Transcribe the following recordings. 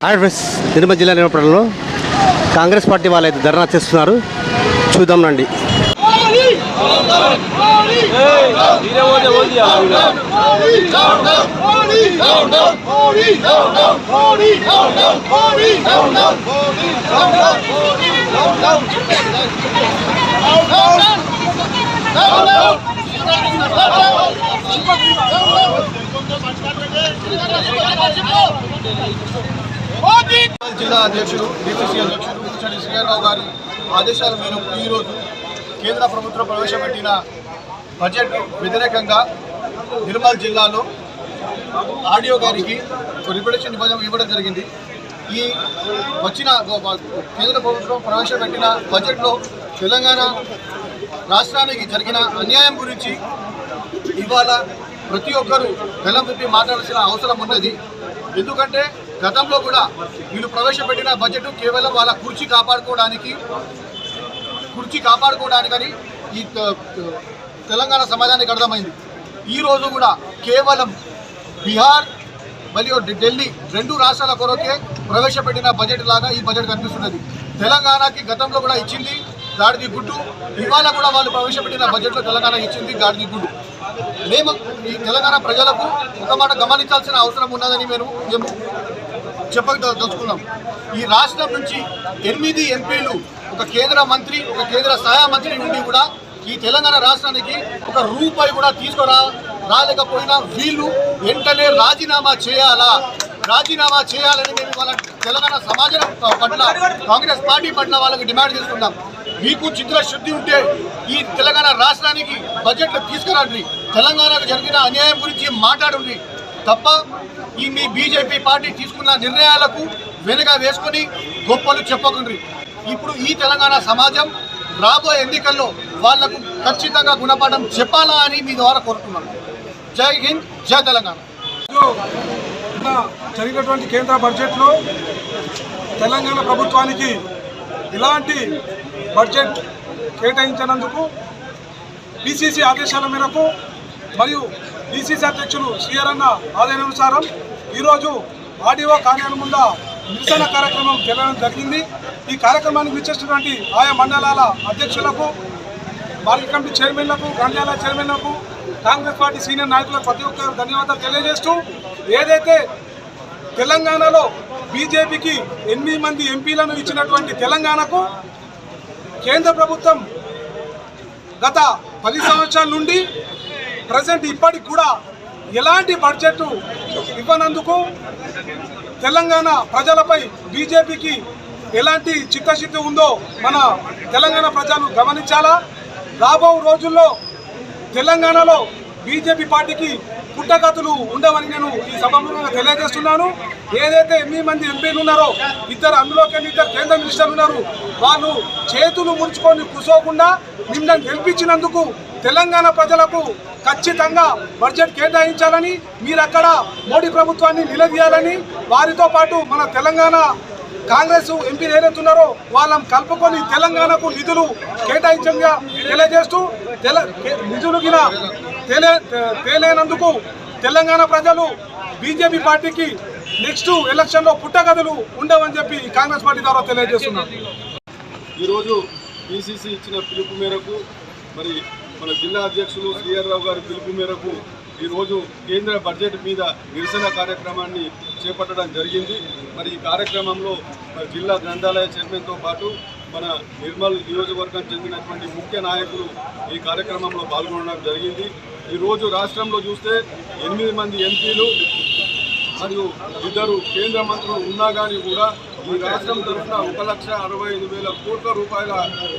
నిర్మల్ జిల్లా నిలపడంలో కాంగ్రెస్ పార్టీ వాళ్ళు అయితే ధర్నా చేస్తున్నారు. చూద్దాం రండి. జిల్లా అధ్యక్షుడు డిసిసి అధ్యక్షుడు ముచ్చటి శ్రీరావు గారి ఆదేశాల మేరకు ఈరోజు కేంద్ర ప్రభుత్వం ప్రవేశపెట్టిన బడ్జెట్ వ్యతిరేకంగా నిర్మల్ జిల్లాలో ఆడియో గారికి రిప్రజెంటేషన్ ఇవ్వడం జరిగింది. ఈ వచ్చిన కేంద్ర ప్రభుత్వం ప్రవేశపెట్టిన బడ్జెట్లో తెలంగాణ రాష్ట్రానికి జరిగిన అన్యాయం గురించి ఇవాళ ప్రతి ఒక్కరూ బెల్లం విప్పి మాట్లాడాల్సిన అవసరం ఉన్నది. ఎందుకంటే గతంలో కూడా వీళ్ళు ప్రవేశపెట్టిన బడ్జెట్ కేవలం వాళ్ళ కుర్చీ కాపాడుకోవడానికని ఈ తెలంగాణ సమాజానికి అర్థమైంది. ఈరోజు కూడా కేవలం బీహార్ మరియు ఢిల్లీ రెండు రాష్ట్రాల కొరకే ప్రవేశపెట్టిన బడ్జెట్ లాగా ఈ బడ్జెట్ కనిపిస్తున్నది. తెలంగాణకి గతంలో కూడా ఇచ్చింది గాడిది గుడ్డు, ఇవాళ కూడా వాళ్ళు ప్రవేశపెట్టిన బడ్జెట్లో తెలంగాణ ఇచ్చింది గాడిది గుడ్డు. మేము ఈ తెలంగాణ ప్రజలకు ఒక మాట గమనించాల్సిన అవసరం ఉన్నదని మేము చెప్పదలుచుకున్నాం. ఈ రాష్ట్రం నుంచి 8 ఎంపీలు, ఒక కేంద్ర మంత్రి, ఒక కేంద్ర సహాయ మంత్రి ఉండి కూడా ఈ తెలంగాణ రాష్ట్రానికి ఒక రూపాయి కూడా రాలేకపోయినా వీళ్ళు వెంటనే రాజీనామా చేయాలని మేము వాళ్ళ తెలంగాణ సమాజం పట్ల, కాంగ్రెస్ పార్టీ పట్ల వాళ్ళకి డిమాండ్ చేస్తున్నాం. మీకు చిత్రశుద్ధి ఉంటే ఈ తెలంగాణ రాష్ట్రానికి బడ్జెట్లో తీసుకురండి, తెలంగాణకు జరిగిన అన్యాయం గురించి మాట్లాడండి తప్ప ఈ మీ బీజేపీ పార్టీ తీసుకున్న నిర్ణయాలకు వెనుక వేసుకొని గొప్పలు చెప్పకండి. ఇప్పుడు ఈ తెలంగాణ సమాజం రాబోయే ఎన్నికల్లో వాళ్లకు ఖచ్చితంగా గుణపాఠం చెప్పాలా అని మీ ద్వారా కోరుతున్నాను. జై హింద్, జై తెలంగాణ. జరిగినటువంటి కేంద్ర బడ్జెట్లో తెలంగాణ ప్రభుత్వానికి ఇలాంటి బడ్జెట్ కేటాయించినందుకు పిసిసి ఆదేశాల మేరకు మరియు డిసిసి అధ్యక్షులు శ్రీహరన్న ఆదేశానుసారం ఈరోజు ఆర్డీఓ కార్యాలయం ముందు నిరసన కార్యక్రమం జరగడం జరిగింది. ఈ కార్యక్రమానికి విచ్చేసినటువంటి ఆయా మండలాల అధ్యక్షులకు, మార్కెట్ కమిటీ చైర్మన్లకు, గ్రంథాలయ చైర్మన్లకు, కాంగ్రెస్ పార్టీ సీనియర్ నాయకులకు ప్రతి ఒక్కరు ధన్యవాదాలు తెలియజేస్తూ, ఏదైతే తెలంగాణలో బీజేపీకి 8 మంది ఎంపీలను ఇచ్చినటువంటి తెలంగాణకు కేంద్ర ప్రభుత్వం గత 10 సంవత్సరాల నుండి ప్రజెంట్ ఇప్పటికి కూడా ఎలాంటి బడ్జెట్ ఇవ్వనందుకు తెలంగాణ ప్రజలపై బీజేపీకి ఎలాంటి చిత్తశుద్ధి ఉందో మన తెలంగాణ ప్రజలు గమనించాలా. రాబో రోజుల్లో తెలంగాణలో బీజేపీ పార్టీకి పుట్టగతులు ఉండవని నేను ఈ సభాముఖంగా తెలియజేస్తున్నాను. ఏదైతే 8 మంది ఎంపీలు ఉన్నారో, అందులోకి 2 కేంద్ర మినిస్టర్లు ఉన్నారు, వాళ్ళు చేతులు ముడుచుకొని కూర్చోకుండా మిమ్మల్ని గెలిపించినందుకు తెలంగాణ ప్రజలకు ఖచ్చితంగా బడ్జెట్ కేటాయించాలని, మీరు అక్కడ మోడీ ప్రభుత్వాన్ని నిలదీయాలని, వారితో పాటు మన తెలంగాణ కాంగ్రెస్ ఎంపీలు ఏదైతున్నారో వాళ్ళని కలుపుకొని తెలంగాణకు నిధులు కేటాయించగా తెలియజేస్తూ, నిధులు తేలేనందుకు తెలంగాణ ప్రజలు బీజేపీ పార్టీకి నెక్స్ట్ ఎలక్షన్లో పుట్టగదులు ఉండవని చెప్పి కాంగ్రెస్ పార్టీ ద్వారా తెలియజేస్తున్నారు. ఈరోజు పిసిసి ఇచ్చిన పిలుపు మేరకు, మరి మన జిల్లా అధ్యక్షులు శ్రీహరరావు గారి పిలుపు మేరకు ఈరోజు కేంద్ర బడ్జెట్ మీద నిరసన కార్యక్రమాన్ని చేపట్టడం జరిగింది. మరి ఈ కార్యక్రమంలో జిల్లా గ్రంథాలయ చైర్మన్తో పాటు మన నిర్మల్ నియోజకవర్గం చెందినటువంటి ముఖ్య నాయకులు ఈ కార్యక్రమంలో పాల్గొనడం జరిగింది. ఈరోజు రాష్ట్రంలో చూస్తే 8 మంది ఎంపీలు మరియు 2 కేంద్ర మంత్రులు ఉన్నా కానీ కూడా ఈ రాష్ట్రం తరఫున 1,65,000 కోట్ల రూపాయల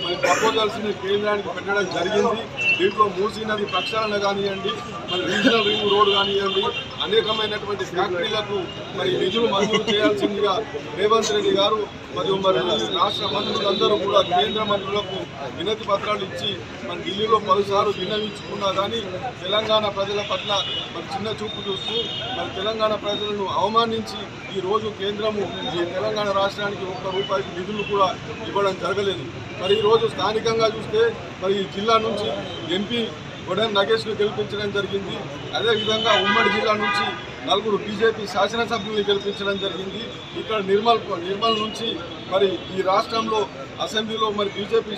మరి ప్రపోజల్స్ని కేంద్రానికి పెట్టడం జరిగింది. దీంట్లో మూసీ నది ప్రక్షాళన కానివ్వండి, మరి రీజనల్ రింగ్ రోడ్ కానివ్వండి, అనేకమైనటువంటి ఫ్యాక్టరీలకు మరి నిధులు మంజూరు చేయాల్సిందిగా రేవంత్ రెడ్డి గారు మరియు మరి రాష్ట్ర మంత్రులందరూ కూడా కేంద్ర మంత్రులకు వినతి పత్రాలు ఇచ్చి మన ఢిల్లీలో పలుసార్లు విన్నవించుకున్నా కానీ తెలంగాణ ప్రజల పట్ల మరి చిన్న చూపు చూస్తూ మరి తెలంగాణ ప్రజలను అవమానించి ఈరోజు కేంద్రము ఈ తెలంగాణ రాష్ట్రానికి 1 రూపాయి నిధులు కూడా ఇవ్వడం జరగలేదు. మరి ఈరోజు స్థానికంగా చూస్తే మరి ఈ జిల్లా నుంచి ఎంపీ కొడెం నగేష్ను గెలిపించడం జరిగింది. అదేవిధంగా ఉమ్మడి జిల్లా నుంచి 4 బీజేపీ శాసనసభ్యుల్ని గెలిపించడం జరిగింది. ఇక్కడ నిర్మల్ నుంచి మరి ఈ రాష్ట్రంలో అసెంబ్లీలో మరి బీజేపీ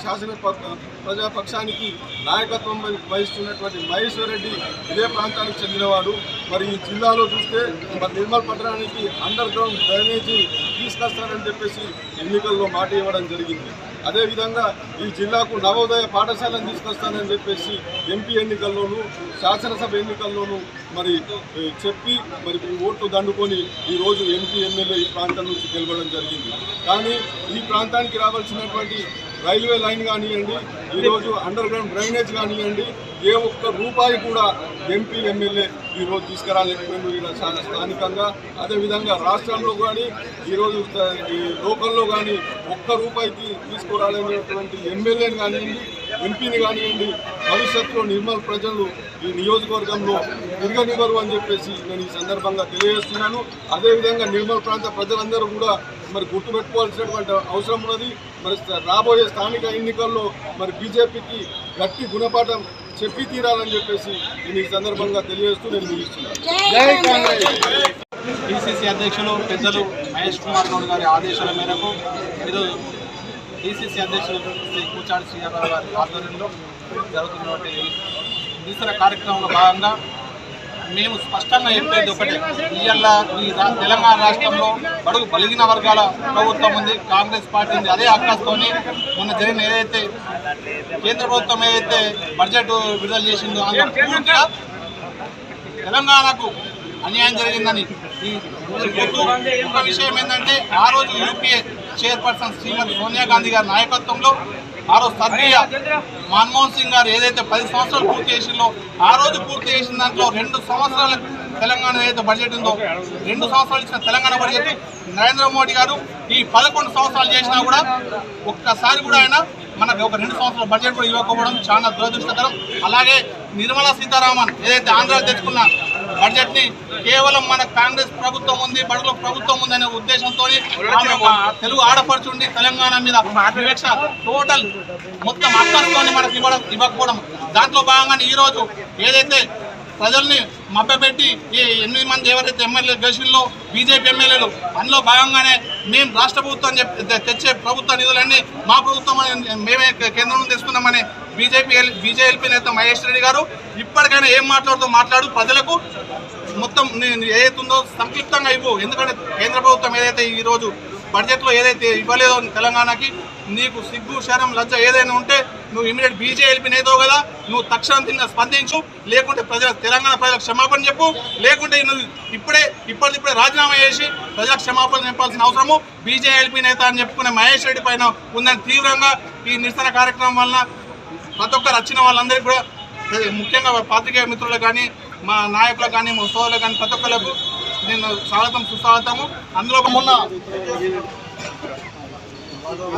ప్రజాపక్షానికి నాయకత్వం వహిస్తున్నటువంటి మహేశ్వర్ రెడ్డి ఇదే ప్రాంతానికి చెందినవాడు. మరి ఈ జిల్లాలో చూస్తే మరి నిర్మల్ పట్టణానికి అండర్ గ్రౌండ్ డ్రైనేజీ తీసుకొస్తారని చెప్పేసి ఎన్నికల్లో మాట ఇవ్వడం జరిగింది. అదేవిధంగా ఈ జిల్లాకు నవోదయ పాఠశాలను తీసుకొస్తానని చెప్పేసి ఎంపీ ఎన్నికల్లోనూ శాసనసభ ఎన్నికల్లోనూ మరి చెప్పి మరి ఓట్లు దండుకొని ఈరోజు ఎంపీ ఎమ్మెల్యే ఈ ప్రాంతం నుంచి గెలవడం జరిగింది. కానీ ఈ ప్రాంతానికి రావాల్సినటువంటి రైల్వే లైన్ కానివ్వండి, ఈరోజు అండర్ గ్రౌండ్ డ్రైనేజ్ కానివ్వండి, ఏ ఒక్క రూపాయి కూడా ఎంపీ ఎమ్మెల్యే ఈరోజు తీసుకురాలేకపోయింది ఇలా చాలా స్థానికంగా. అదేవిధంగా రాష్ట్రంలో కానీ ఈరోజు లోకల్లో కానీ ఒక్క రూపాయికి తీసుకురాలేనటువంటి ఎమ్మెల్యేని కానివ్వండి, ఎంపీని కానివ్వండి భవిష్యత్తులో నిర్మల్ ప్రజలు ఈ నియోజకవర్గంలో తిరగనివ్వరు అని చెప్పేసి నేను ఈ సందర్భంగా తెలియజేస్తున్నాను. అదేవిధంగా నిర్మల్ ప్రాంత ప్రజలందరూ కూడా మరి గుర్తుపెట్టుకోవాల్సినటువంటి అవసరం ఉన్నది. మరి రాబోయే స్థానిక ఎన్నికల్లో మరి బీజేపీకి గట్టి గుణపాఠం చెప్పి తీరాలని చెప్పేసి నేను ఈ సందర్భంగా తెలియజేస్తూ నేను ముగిస్తున్నాను. డిసిసి అధ్యక్షులు పెద్దలు మహేష్ కుమార్ గౌడ్ గారి ఆదేశాల మేరకు ఈరోజు డిసిసి అధ్యక్షులు శ్రీ కూచాడి శ్రీరావు గారి ఆధ్వర్యంలో జరుగుతున్నటువంటి నిరసన కార్యక్రమంలో భాగంగా మేము స్పష్టంగా చెప్పేది ఒకటే, ఇవాళ ఈ తెలంగాణ రాష్ట్రంలో బడుగు బలిగిన వర్గాల ప్రభుత్వం ఉంది, కాంగ్రెస్ పార్టీ ఉంది. అదే అక్కస్తోని మొన్న జరిగిన ఏదైతే కేంద్ర ప్రభుత్వం ఏదైతే బడ్జెట్ విడుదల చేసిందో అందులో పూర్తిగా తెలంగాణకు అన్యాయం జరిగిందని ఈ ఒక విషయం ఏంటంటే, ఆ రోజు యూపీఏ చైర్పర్సన్ శ్రీమతి సోనియా గాంధీ గారి నాయకత్వంలో ఆ రోజు స్వర్గీయ మన్మోహన్ సింగ్ గారు ఏదైతే 10 సంవత్సరాలు పూర్తి చేసిందో ఆ రోజు పూర్తి చేసిన దాంట్లో 2 సంవత్సరాల తెలంగాణ ఏదైతే బడ్జెట్ ఉందో 2 సంవత్సరాలు ఇచ్చిన తెలంగాణ బడ్జెట్ నరేంద్ర మోడీ గారు ఈ 11 సంవత్సరాలు చేసినా కూడా ఒక్కసారి కూడా ఆయన మనకు ఒక 2 సంవత్సరాల బడ్జెట్ కూడా ఇవ్వకపోవడం చాలా దురదృష్టకరం. అలాగే నిర్మలా సీతారామన్ ఏదైతే ఆంధ్రాలో తెచ్చుకున్న బడ్జెట్ని కేవలం మన కాంగ్రెస్ ప్రభుత్వం ఉంది, బడుగుల ప్రభుత్వం ఉంది అనే ఉద్దేశంతో ఆమె తెలుగు ఆడపడుచుండి తెలంగాణ మీద వివక్ష టోటల్ మొత్తం అక్కడితోని మనకి ఇవ్వకపోవడం, దాంట్లో భాగంగానే ఈరోజు ఏదైతే ప్రజల్ని మభ్యపెట్టి ఈ 8 మంది ఎవరైతే ఎమ్మెల్యే గెలిచిల్లో బీజేపీ ఎమ్మెల్యేలు అందులో భాగంగానే మేము రాష్ట్ర ప్రభుత్వం తెచ్చే ప్రభుత్వ నిధులన్నీ మా ప్రభుత్వం మేమే కేంద్రం నుంచి తెస్తున్నామని బీజేపీ నేత మహేష్ రెడ్డి గారు ఇప్పటికైనా ఏం మాట్లాడు ప్రజలకు మొత్తం ఏదైతుందో సంక్షిప్తంగా ఇవ్వు. ఎందుకంటే కేంద్ర ప్రభుత్వం ఏదైతే ఈరోజు బడ్జెట్లో ఏదైతే ఇవ్వలేదో తెలంగాణకి, నీకు సిగ్గు శరం లజ్జ ఏదైనా ఉంటే నువ్వు ఇమీడియట్ బీజేపీ నేతో కదా, నువ్వు తక్షణం స్పందించు, లేకుంటే తెలంగాణ ప్రజలకు క్షమాపణ చెప్పు, లేకుంటే నువ్వు ఇప్పటికిప్పుడే రాజీనామా చేసి ప్రజలకు క్షమాపణ చెప్పాల్సిన అవసరము బీజేపీ నేత అని చెప్పుకునే మహేష్ రెడ్డి పైన ఉందని తీవ్రంగా ఈ నిరసన కార్యక్రమం వలన ప్రతి ఒక్కరు వచ్చిన వాళ్ళందరికీ కూడా ముఖ్యంగా పాత్రికేయ మిత్రులకు కానీ మా నాయకులకు కానీ మా సోదరులకు కానీ ప్రతి ఒక్కరికి నేను స్వాగతం సుస్వాగతము. అందులో మొన్న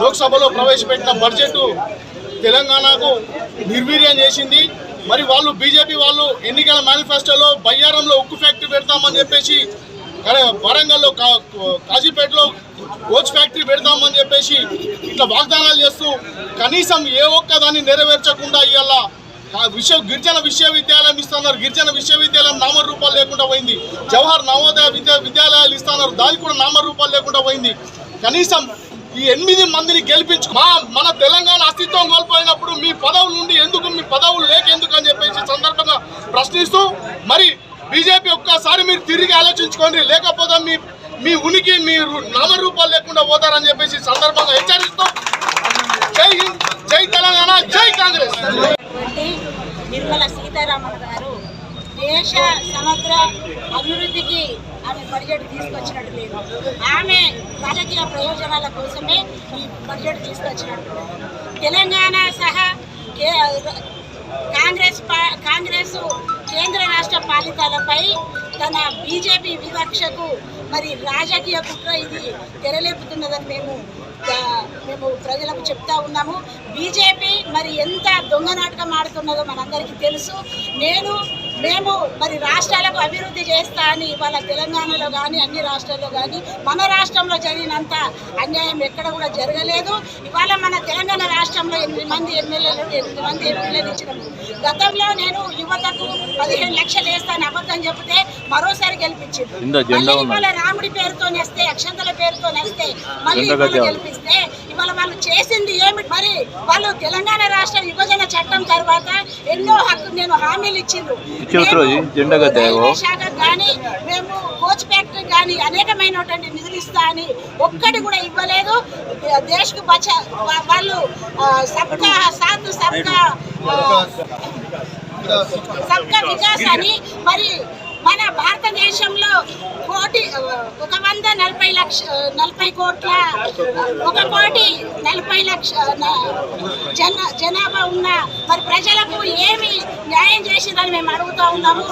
లోక్సభలో ప్రవేశపెట్టిన బడ్జెట్ తెలంగాణకు నిర్వీర్యం చేసింది. మరి వాళ్ళు బీజేపీ వాళ్ళు ఎన్నికల మేనిఫెస్టోలో బయ్యారంలో ఉక్కు ఫ్యాక్టరీ పెడతామని చెప్పేసి, వరంగల్లో కాజీపేటలో కోచ్ ఫ్యాక్టరీ పెడతామని చెప్పేసి ఇట్లా వాగ్దానాలు చేస్తూ కనీసం ఏ ఒక్కదాన్ని నెరవేర్చకుండా ఇవాళ గిరిజన విశ్వవిద్యాలయం ఇస్తున్నారు. గిరిజన విశ్వవిద్యాలయం నామరూపాలు లేకుండా పోయింది. జవహర్ నవోదయ విద్యాలయాలు ఇస్తున్నారు, దానికి కూడా నామరూపాలు లేకుండా పోయింది. కనీసం ఈ 8 మందిని గెలిపించు మన తెలంగాణ అస్తిత్వం కోల్పోయినప్పుడు మీ పదవుల నుండి ఎందుకు, మీ పదవులు లేకెందుకు అని చెప్పేసి సందర్భంగా ప్రశ్నిస్తూ, మరి బీజేపీ ఒక్కసారి మీరు తిరిగి ఆలోచించుకోండి, లేకపోతే మీ ఉనికి మీరు నామరూపాలు లేకుండా పోతారని చెప్పేసి సందర్భంగా హెచ్చరిస్తూ, జై హింద్, జై తెలంగాణ, జై కాంగ్రెస్. నిర్మలా సీతారామన్ గారు దేశ సమగ్ర అభివృద్ధికి ఆమె బడ్జెట్ తీసుకొచ్చినట్టు లేదు, ఆమె రాజకీయ ప్రయోజనాల కోసమే ఈ బడ్జెట్ తీసుకొచ్చినట్టు. తెలంగాణ సహా కాంగ్రెస్ కేంద్ర రాష్ట్ర పాలితాలపై తన బీజేపీ వివక్షకు మరి రాజకీయ కుట్ర ఇది తెరలేపుతున్నదని మేము ప్రజలకు చెప్తా ఉన్నాము. బీజేపీ మరి ఎంత దొంగ నాటకం ఆడుతున్నదో మనందరికీ తెలుసు. నేను మేము మరి రాష్ట్రాలకు అభివృద్ధి చేస్తా అని ఇవాళ తెలంగాణలో కానీ అన్ని రాష్ట్రాల్లో కానీ మన రాష్ట్రంలో జరిగినంత అన్యాయం ఎక్కడ కూడా జరగలేదు. ఇవాళ మన తెలంగాణ రాష్ట్రంలో 8 మంది ఎమ్మెల్యేలు 8 మంది ఎంపీలను ఇచ్చినాము. గతంలో నేను యువతకు 15 లక్షలు వేస్తాను అబద్ధం చెబితే మరోసారి గెలిపించింది. మళ్ళీ ఇవాళ రాముడి పేరుతో నేస్తే అక్షంతల పేరుతో నేస్తే మళ్ళీ గెలిపిస్తే ఇవాళ వాళ్ళు చేసింది ఏమిటి? మరి వాళ్ళు తెలంగాణ రాష్ట్ర విభజన చట్టం తర్వాత ఎన్నో నేను హామీలు ఇచ్చిండ్రు. శాఖకు కానీ మేము కోచ్ ఫ్యాక్టరీ కానీ అనేకమైనటువంటి నిధులు ఇస్తా అని ఒక్కటి కూడా ఇవ్వలేదు. దేశకు బచా వాళ్ళు సబ్కా సాత్ సబ్కా వికాస్ అని మరి మన భారతదేశంలో 140 కోట్ల 1,40,00,000 జనాభా ఉన్న మరి ప్రజలకు ఏమి న్యాయం చేసిందని మేము అడుగుతా ఉన్నాము.